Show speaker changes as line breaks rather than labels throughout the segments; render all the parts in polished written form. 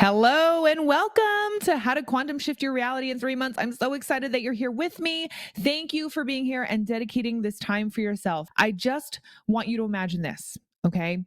Hello and welcome to How to Quantum Shift Your Reality in 3 months. I'm so excited that you're here with me. Thank you for being here and dedicating this time for yourself. I just want you to imagine this, okay?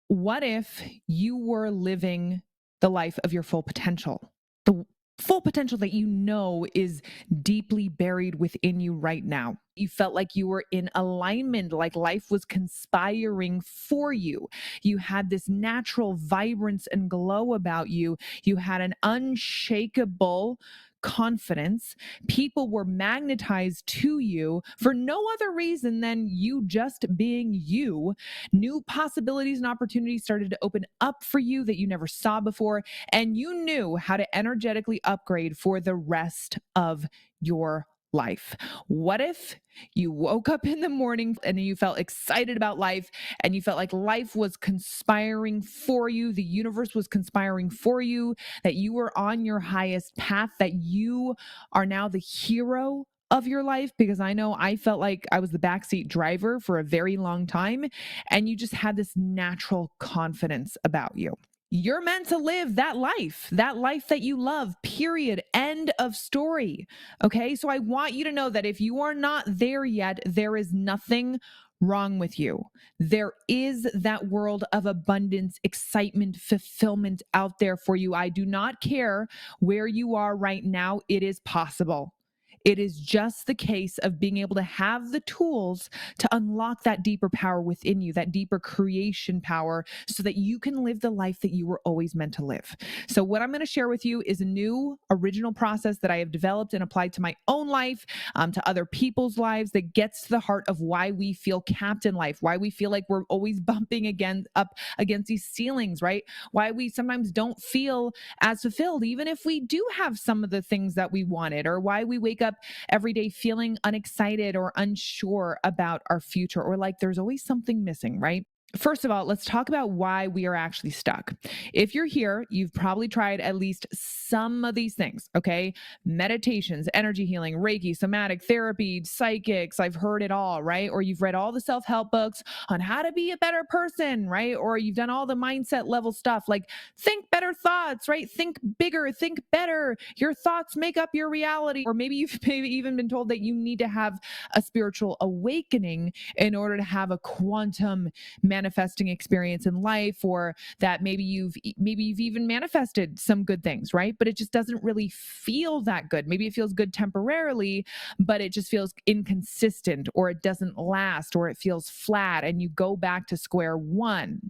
What if you were living the life of your full potential? The full potential that you know is deeply buried within you right now. You felt like you were in alignment, like life was conspiring for you. You had this natural vibrance and glow about you. You had an unshakable confidence. People were magnetized to you for no other reason than you just being you. New possibilities and opportunities started to open up for you that you never saw before, and you knew how to energetically upgrade for the rest of your life. What if you woke up in the morning and you felt excited about life and you felt like life was conspiring for you, the universe was conspiring for you, that you were on your highest path, that you are now the hero of your life? Because I know I felt like I was the backseat driver for a very long time, and you just had this natural confidence about you. You're meant to live that life that you love, period. End of story. Okay. So I want you to know that if you are not there yet, there is nothing wrong with you. There is that world of abundance, excitement, fulfillment out there for you. I do not care where you are right now. It is possible. It is just the case of being able to have the tools to unlock that deeper power within you, that deeper creation power, so that you can live the life that you were always meant to live. So, what I'm going to share with you is a new original process that I have developed and applied to my own life, to other people's lives, that gets to the heart of why we feel capped in life, why we feel like we're always bumping up against these ceilings, right? Why we sometimes don't feel as fulfilled, even if we do have some of the things that we wanted, or why we wake up every day feeling unexcited or unsure about our future, or like there's always something missing, right? First of all, let's talk about why we are actually stuck. If you're here, you've probably tried at least some of these things, okay? Meditations, energy healing, Reiki, somatic therapy, psychics, I've heard it all, right? Or you've read all the self-help books on how to be a better person, right? Or you've done all the mindset level stuff like think better thoughts, right? Think bigger, think better. Your thoughts make up your reality. Or maybe you've maybe even been told that you need to have a spiritual awakening in order to have a quantum manifesting experience in life, or that maybe you've even manifested some good things, right? But it just doesn't really feel that good. Maybe it feels good temporarily, but it just feels inconsistent, or it doesn't last, or it feels flat, and you go back to square one.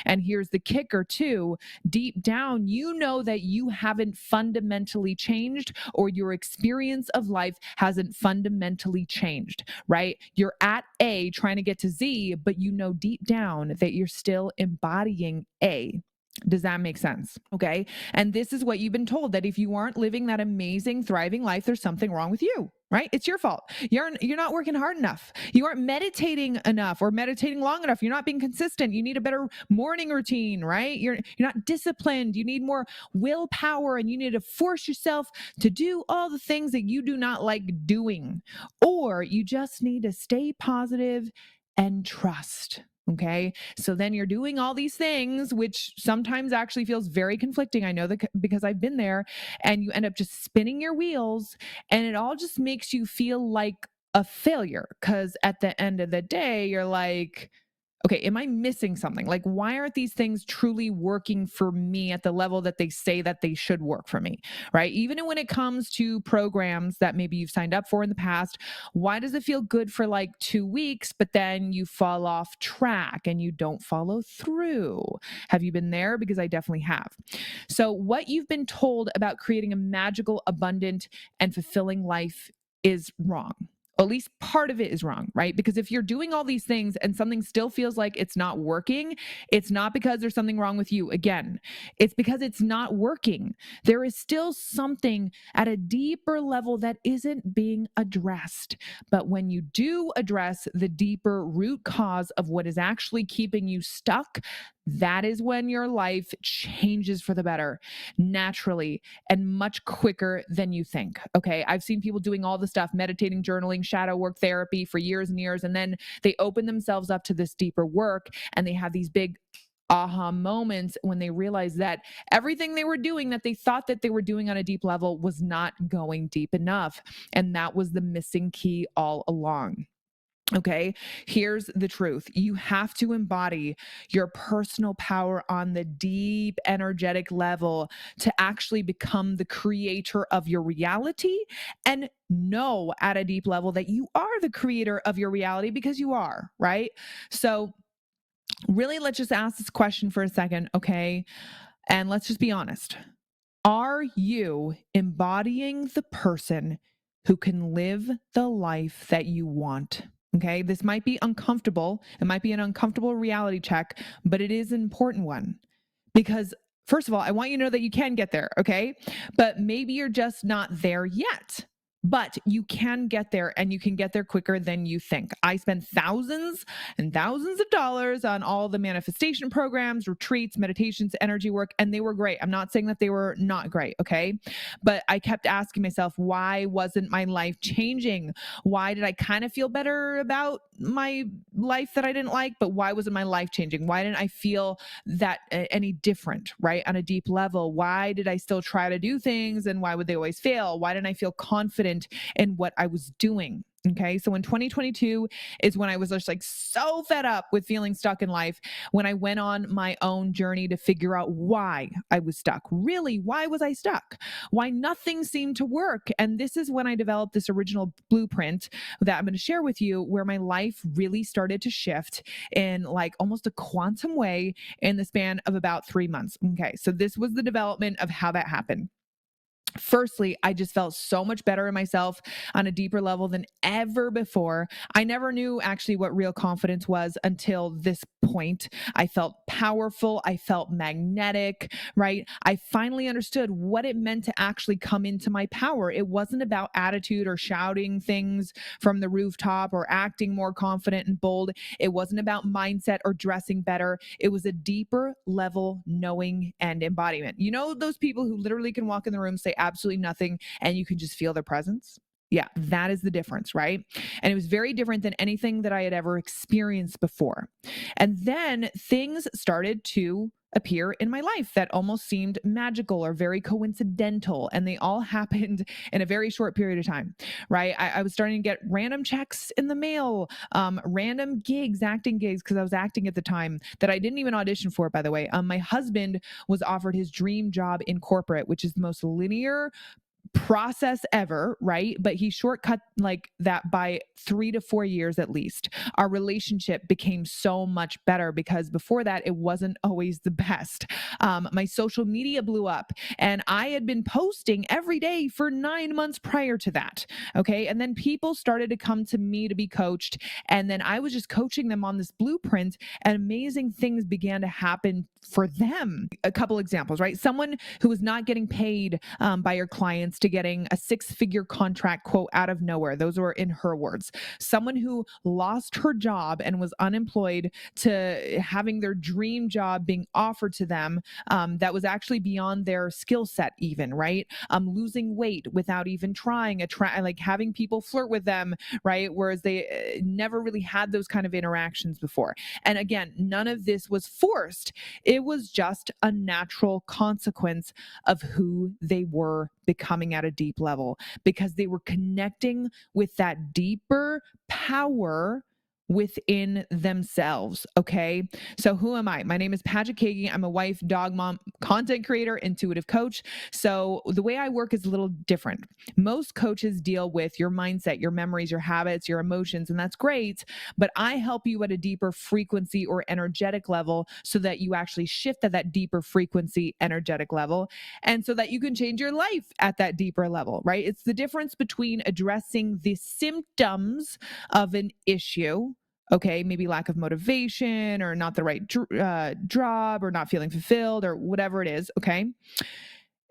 And here's the kicker too: deep down, you know that you haven't fundamentally changed, or your experience of life hasn't fundamentally changed, right? You're at A trying to get to Z, but you know deep down that you're still embodying A. Does that make sense? Okay. And this is what you've been told, that if you aren't living that amazing, thriving life, there's something wrong with you, right? It's your fault. You're not working hard enough. You aren't meditating enough, or meditating long enough. You're not being consistent. You need a better morning routine, right? You're not disciplined. You need more willpower, and you need to force yourself to do all the things that you do not like doing. Or you just need to stay positive and trust. Okay. So then you're doing all these things, which sometimes actually feels very conflicting. I know that because I've been there, and you end up just spinning your wheels, and it all just makes you feel like a failure. Because at the end of the day, you're like, okay, am I missing something? Like, why aren't these things truly working for me at the level that they say that they should work for me, right? Even when it comes to programs that maybe you've signed up for in the past, why does it feel good for like 2 weeks, but then you fall off track and you don't follow through? Have you been there? Because I definitely have. So, what you've been told about creating a magical, abundant, and fulfilling life is wrong. At least part of it is wrong, right? Because if you're doing all these things and something still feels like it's not working, it's not because there's something wrong with you. Again, it's because it's not working. There is still something at a deeper level that isn't being addressed. But when you do address the deeper root cause of what is actually keeping you stuck, that is when your life changes for the better, naturally, and much quicker than you think. Okay. I've seen people doing all the stuff, meditating, journaling, shadow work, therapy for years and years. And then they open themselves up to this deeper work, and they have these big aha moments when they realized that everything they were doing that they thought that they were doing on a deep level was not going deep enough. And that was the missing key all along. Okay, here's the truth. You have to embody your personal power on the deep energetic level to actually become the creator of your reality, and know at a deep level that you are the creator of your reality, because you are, right? So, really, let's just ask this question for a second, okay? And let's just be honest. Are you embodying the person who can live the life that you want? Okay, this might be uncomfortable. It might be an uncomfortable reality check, but it is an important one because, first of all, I want you to know that you can get there. Okay, but maybe you're just not there yet. But you can get there, and you can get there quicker than you think. I spent thousands and thousands of dollars on all the manifestation programs, retreats, meditations, energy work, and they were great. I'm not saying that they were not great, okay? But I kept asking myself, why wasn't my life changing? Why did I kind of feel better about my life that I didn't like, but why wasn't my life changing? Why didn't I feel that any different, right? On a deep level, why did I still try to do things, and why would they always fail? Why didn't I feel confident in what I was doing? Okay. So in 2022 is when I was just like so fed up with feeling stuck in life, when I went on my own journey to figure out why I was stuck. Really, why was I stuck? Why nothing seemed to work? And this is when I developed this original blueprint that I'm going to share with you, where my life really started to shift in like almost a quantum way in the span of about 3 months. Okay. So this was the development of how that happened. Firstly, I just felt so much better in myself on a deeper level than ever before. I never knew actually what real confidence was until this point. I felt powerful. I felt magnetic, right? I finally understood what it meant to actually come into my power. It wasn't about attitude or shouting things from the rooftop or acting more confident and bold. It wasn't about mindset or dressing better. It was a deeper level knowing and embodiment. You know, those people who literally can walk in the room, say absolutely nothing, and you can just feel their presence? Yeah, that is the difference, right? And it was very different than anything that I had ever experienced before. And then things started to appear in my life that almost seemed magical or very coincidental. And they all happened in a very short period of time, right? I was starting to get random checks in the mail, random gigs, acting gigs, because I was acting at the time that I didn't even audition for, by the way. My husband was offered his dream job in corporate, which is the most linear process ever, right? But he shortcut like that by 3 to 4 years at least. Our relationship became so much better because before that, it wasn't always the best. My social media blew up, and I had been posting every day for 9 months prior to that. Okay. And then people started to come to me to be coached. And then I was just coaching them on this blueprint, and amazing things began to happen for them. A couple examples, right? Someone who was not getting paid by your clients to getting a 6-figure contract, quote, out of nowhere. Those were in her words. Someone who lost her job and was unemployed to having their dream job being offered to them, that was actually beyond their skill set, even, right? Losing weight without even trying, like having people flirt with them, right? Whereas they never really had those kind of interactions before. And again, none of this was forced. It was just a natural consequence of who they were becoming at a deep level, because they were connecting with that deeper power within themselves. Okay. So who am I? My name is Paget Kagi. I'm a wife, dog mom, content creator, intuitive coach. So the way I work is a little different. Most coaches deal with your mindset, your memories, your habits, your emotions, and that's great. But I help you at a deeper frequency or energetic level so that you actually shift at that deeper frequency, energetic level, and so that you can change your life at that deeper level, right? It's the difference between addressing the symptoms of an issue. Okay, maybe lack of motivation or not the right job or not feeling fulfilled or whatever it is. Okay,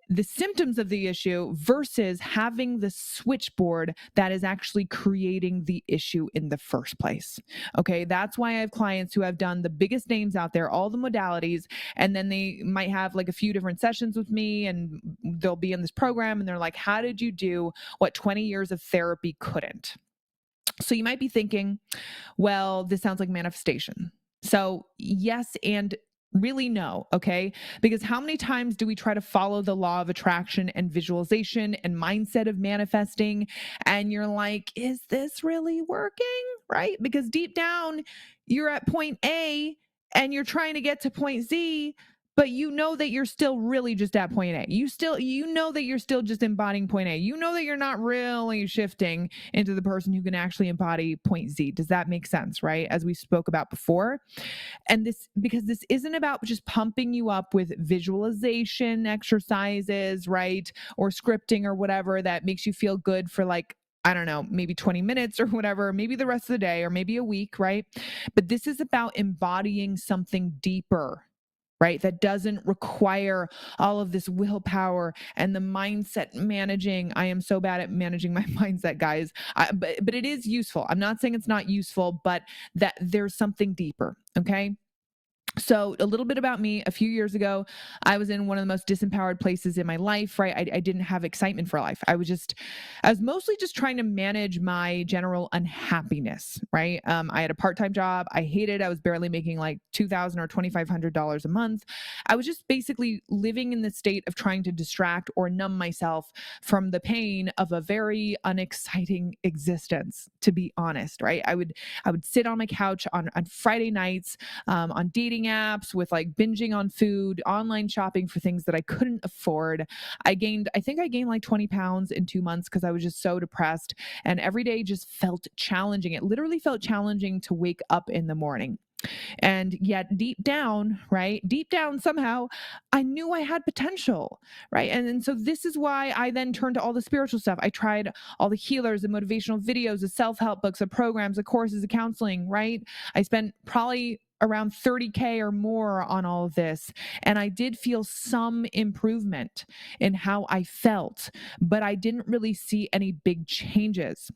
the symptoms of the issue versus having the switchboard that is actually creating the issue in the first place. Okay, that's why I have clients who have done the biggest names out there, all the modalities, and then they might have like a few different sessions with me and they'll be in this program and they're like, how did you do what 20 years of therapy couldn't? So you might be thinking, well, this sounds like manifestation. So, yes and Really no, okay? Because how many times do we try to follow the law of attraction and visualization and mindset of manifesting? And you're like, is this really working? Right? Because deep down, you're at point A and you're trying to get to point Z, but you know that you're still really just at point A. You know that you're still just embodying point A. You know that you're not really shifting into the person who can actually embody point Z. Does that make sense? Right? As we spoke about before. And this, because this isn't about just pumping you up with visualization exercises, right? Or scripting or whatever that makes you feel good for like, I don't know, maybe 20 minutes or whatever, maybe the rest of the day or maybe a week, right? But this is about embodying something deeper, right? That doesn't require all of this willpower and the mindset managing. I am so bad at managing my mindset, guys. But it is useful. I'm not saying it's not useful, but that there's something deeper. Okay. So, a little bit about me. A few years ago, I was in one of the most disempowered places in my life, right? I didn't have excitement for life. I was mostly just trying to manage my general unhappiness, right? I had a part time job. I hated it. I was barely making like $2,000 or $2,500 a month. I was just basically living in the state of trying to distract or numb myself from the pain of a very unexciting existence, to be honest, right? I would sit on my couch on Friday nights on dating apps with like binging on food, online shopping for things that I couldn't afford. I think I gained like 20 pounds in 2 months because I was just so depressed. And every day just felt challenging. It literally felt challenging to wake up in the morning. And yet, deep down, right? Deep down, somehow, I knew I had potential, right? And so, this is why I then turned to all the spiritual stuff. I tried all the healers, the motivational videos, the self help books, the programs, the courses, the counseling, right? I spent probably around 30K or more on all of this. And I did feel some improvement in how I felt, but I didn't really see any big changes.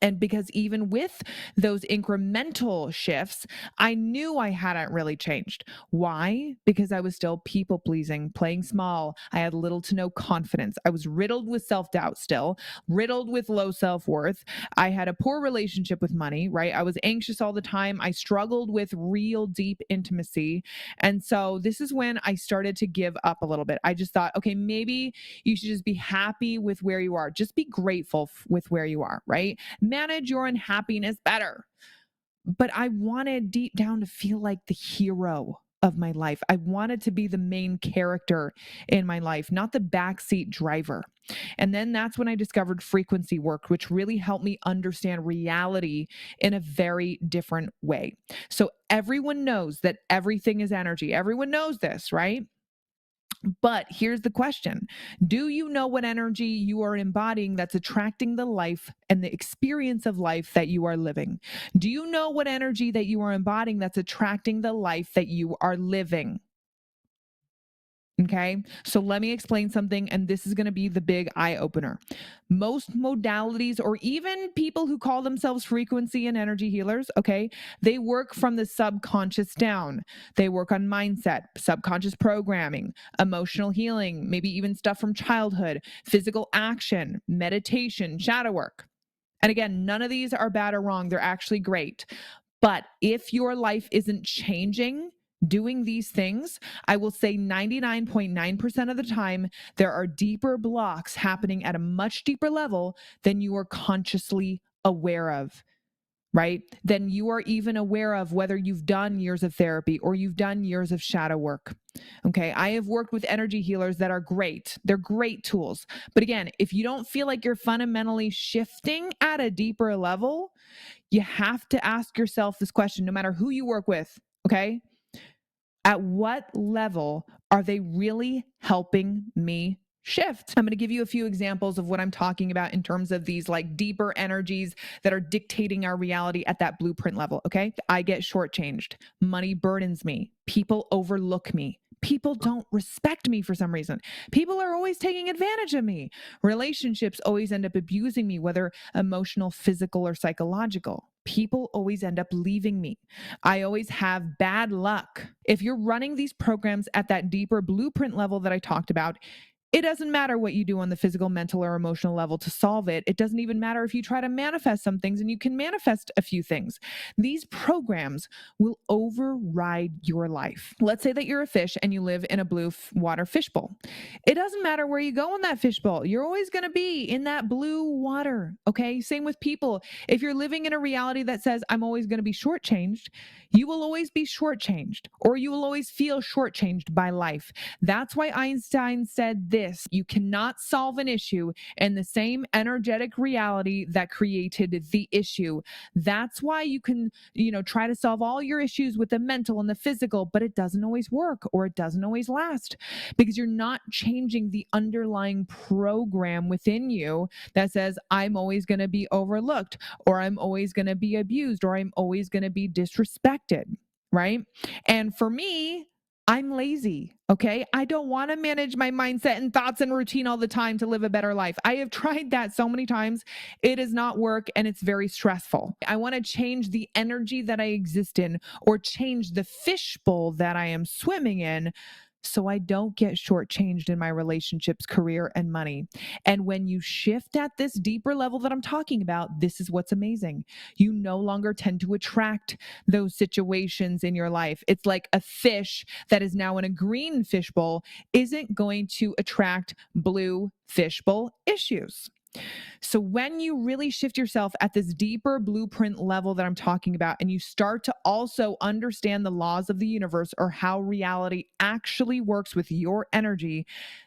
And because even with those incremental shifts, I knew I hadn't really changed. Why? Because I was still people pleasing, playing small. I had little to no confidence. I was riddled with self doubt still, riddled with low self worth. I had a poor relationship with money, right? I was anxious all the time. I struggled with real deep intimacy. And so this is when I started to give up a little bit. I just thought, okay, maybe you should just be happy with where you are. Just be grateful with where you are, right? Manage your unhappiness better. But I wanted deep down to feel like the hero of my life. I wanted to be the main character in my life, not the backseat driver. And then that's when I discovered frequency work, which really helped me understand reality in a very different way. So everyone knows that everything is energy. Everyone knows this, right? But here's the question. Do you know what energy you are embodying that's attracting the life and the experience of life that you are living? Do you know what energy that you are embodying that's attracting the life that you are living? Okay. So let me explain something, and this is going to be the big eye opener. Most modalities, or even people who call themselves frequency and energy healers, okay, they work from the subconscious down. They work on mindset, subconscious programming, emotional healing, maybe even stuff from childhood, physical action, meditation, shadow work. And again, none of these are bad or wrong. They're actually great. But if your life isn't changing, doing these things, I will say 99.9% of the time, there are deeper blocks happening at a much deeper level than you are consciously aware of, right? Than you are even aware of, whether you've done years of therapy or you've done years of shadow work. Okay. I have worked with energy healers that are great. They're great tools. But again, if you don't feel like you're fundamentally shifting at a deeper level, you have to ask yourself this question, no matter who you work with. Okay. At what level are they really helping me shift? I'm going to give you a few examples of what I'm talking about in terms of these like deeper energies that are dictating our reality at that blueprint level. Okay. I get shortchanged. Money burdens me. People overlook me. People don't respect me for some reason. People are always taking advantage of me. Relationships always end up abusing me, whether emotional, physical, or psychological. People always end up leaving me. I always have bad luck. If you're running these programs at that deeper blueprint level that I talked about, It doesn't matter what you do on the physical, mental, or emotional level to solve it. It doesn't even matter if you try to manifest some things, and you can manifest a few things. These programs will override your life. Let's say that you're a fish and you live in a blue water fishbowl. It doesn't matter where you go in that fishbowl. You're always going to be in that blue water. Okay. Same with people. If you're living in a reality that says, I'm always going to be shortchanged, you will always be shortchanged, or you will always feel shortchanged by life. That's why Einstein said this: you cannot solve an issue in the same energetic reality that created the issue. That's why you can, try to solve all your issues with the mental and the physical, but it doesn't always work, or it doesn't always last, because you're not changing the underlying program within you that says, I'm always going to be overlooked, or I'm always going to be abused, or I'm always going to be disrespected, right? And for me, I'm lazy. Okay. I don't want to manage my mindset and thoughts and routine all the time to live a better life. I have tried that so many times. It does not work, and it's very stressful. I want to change the energy that I exist in, or change the fishbowl that I am swimming in, so I don't get shortchanged in my relationships, career, and money. And when you shift at this deeper level that I'm talking about, this is what's amazing. You no longer tend to attract those situations in your life. It's like a fish that is now in a green fishbowl isn't going to attract blue fishbowl issues. So when you really shift yourself at this deeper blueprint level that I'm talking about, and you start to also understand the laws of the universe, or how reality actually works with your energy,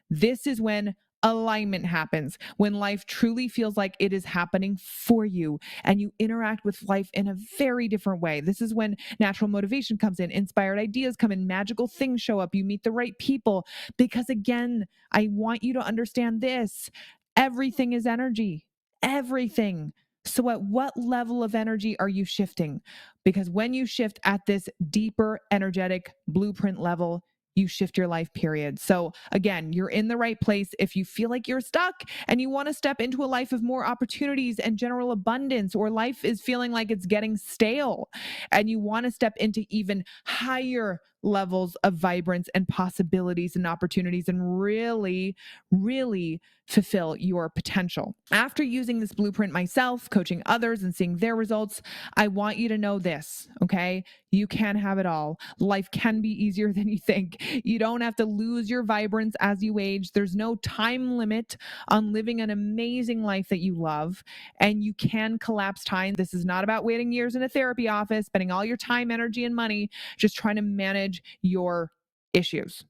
this is when alignment happens, when life truly feels like it is happening for you, and you interact with life in a very different way. This is when natural motivation comes in, inspired ideas come in, magical things show up, you meet the right people. Because again, I want you to understand this: everything is energy, everything. So at what level of energy are you shifting? Because when you shift at this deeper energetic blueprint level, you shift your life, period. So again, you're in the right place if you feel like you're stuck and you want to step into a life of more opportunities and general abundance, or life is feeling like it's getting stale and you want to step into even higher levels of vibrance and possibilities and opportunities, and really, really fulfill your potential. After using this blueprint myself, coaching others, and seeing their results, I want you to know this, okay? You can have it all. Life can be easier than you think. You don't have to lose your vibrance as you age. There's no time limit on living an amazing life that you love, and you can collapse time. This is not about waiting years in a therapy office, spending all your time, energy, and money just trying to manage your issues.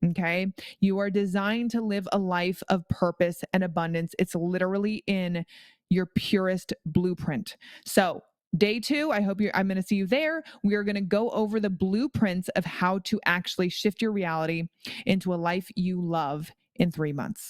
Okay. You are designed to live a life of purpose and abundance. It's literally in your purest blueprint. So, day 2, I'm going to see you there. We are going to go over the blueprints of how to actually shift your reality into a life you love in 3 months.